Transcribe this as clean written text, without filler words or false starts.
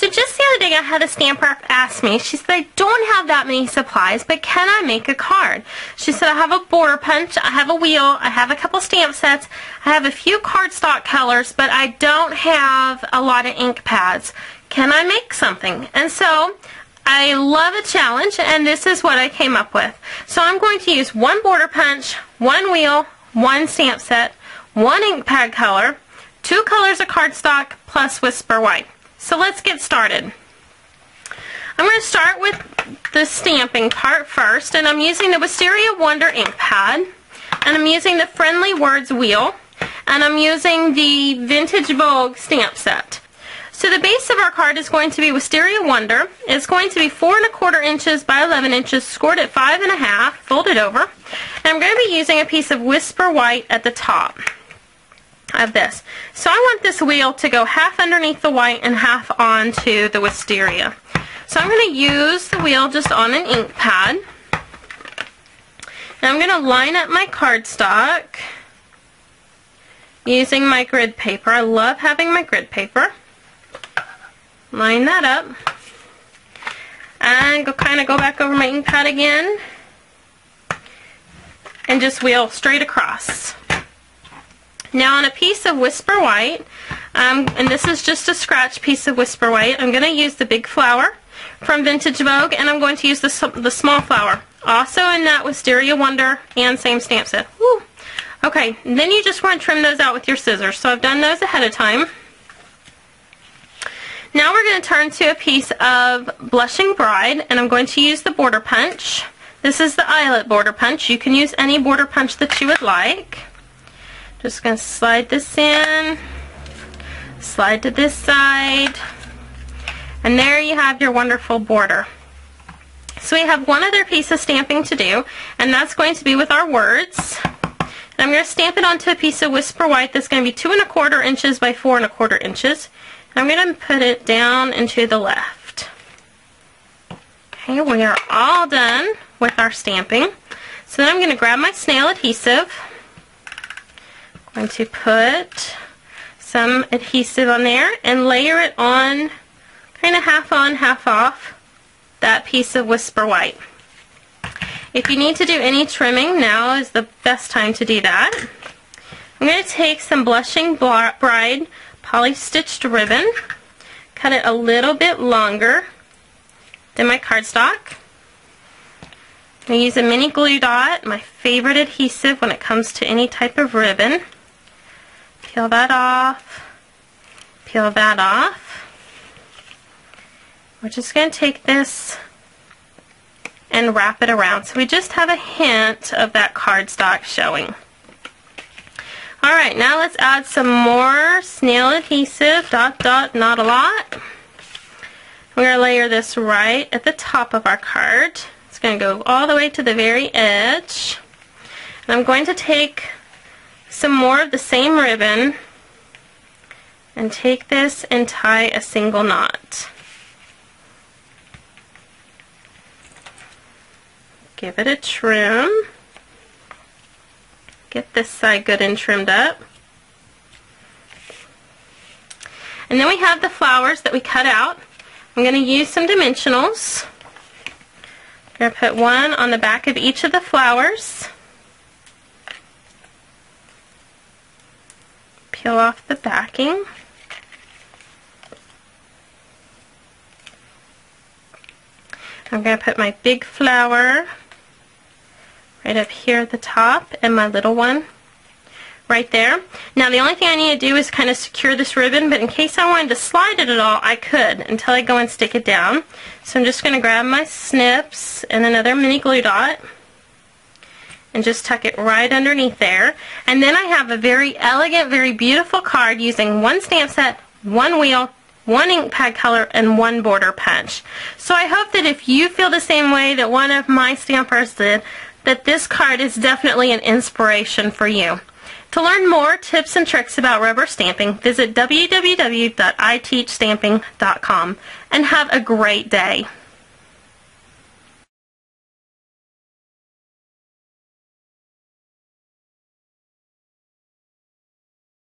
So just the other day I had a stamper ask me, she said, I don't have that many supplies, but can I make a card? She said, I have a border punch, I have a wheel, I have a couple stamp sets, I have a few cardstock colors, but I don't have a lot of ink pads. Can I make something? And so I love a challenge, and this is what I came up with. So I'm going to use one border punch, one wheel, one stamp set, one ink pad color, 2 colors of cardstock, plus Whisper White. So let's get started. I'm going to start with the stamping part first, and I'm using the Wisteria Wonder ink pad, and I'm using the Friendly Words wheel, and I'm using the Vintage Vogue stamp set. So the base of our card is going to be Wisteria Wonder. It's going to be 4 1/4 inches by 11 inches, scored at 5 1/2, folded over. And I'm going to be using a piece of Whisper White at the top of this. So I want this wheel to go half underneath the white and half onto the Wisteria. So I'm going to use the wheel just on an ink pad. And I'm going to line up my cardstock using my grid paper. I love having my grid paper. Line that up. And kind of go back over my ink pad again. And just wheel straight across. Now on a piece of Whisper White, and this is just a scratch piece of Whisper White, I'm going to use the big flower from Vintage Vogue, and I'm going to use the small flower, also in that Wisteria Wonder and same stamp set. Woo. Okay, and then you just want to trim those out with your scissors. So I've done those ahead of time. Now we're going to turn to a piece of Blushing Bride, and I'm going to use the border punch. This is the eyelet border punch. You can use any border punch that you would like. Just going to slide this in, slide to this side, and there you have your wonderful border. So we have one other piece of stamping to do, and that's going to be with our words. And I'm going to stamp it onto a piece of Whisper White that's going to be 2 1/4 inches by 4 1/4 inches. I'm going to put it down and to the left. Okay, we are all done with our stamping. So then I'm going to grab my snail adhesive. I'm going to put some adhesive on there and layer it on, kind of half on, half off, that piece of Whisper White. If you need to do any trimming, now is the best time to do that. I'm going to take some Blushing Bride poly-stitched ribbon, cut it a little bit longer than my cardstock. I'm going to use a mini glue dot, my favorite adhesive when it comes to any type of ribbon. Peel that off, peel that off. We're just going to take this and wrap it around so we just have a hint of that cardstock showing. Alright, now let's add some more snail adhesive, dot dot, not a lot. We're going to layer this right at the top of our card. It's going to go all the way to the very edge. And I'm going to take some more of the same ribbon and take this and tie a single knot. Give it a trim. Get this side good and trimmed up. And then we have the flowers that we cut out. I'm going to use some dimensionals. I'm going to put one on the back of each of the flowers. Peel off the backing. I'm going to put my big flower right up here at the top and my little one right there. Now the only thing I need to do is kind of secure this ribbon, but in case I wanted to slide it at all, I could until I go and stick it down. So I'm just going to grab my snips and another mini glue dot and just tuck it right underneath there. And then I have a very elegant, very beautiful card using one stamp set, one wheel, one ink pad color, and one border punch. So I hope that if you feel the same way that one of my stampers did, that this card is definitely an inspiration for you. To learn more tips and tricks about rubber stamping, visit www.iteachstamping.com and have a great day.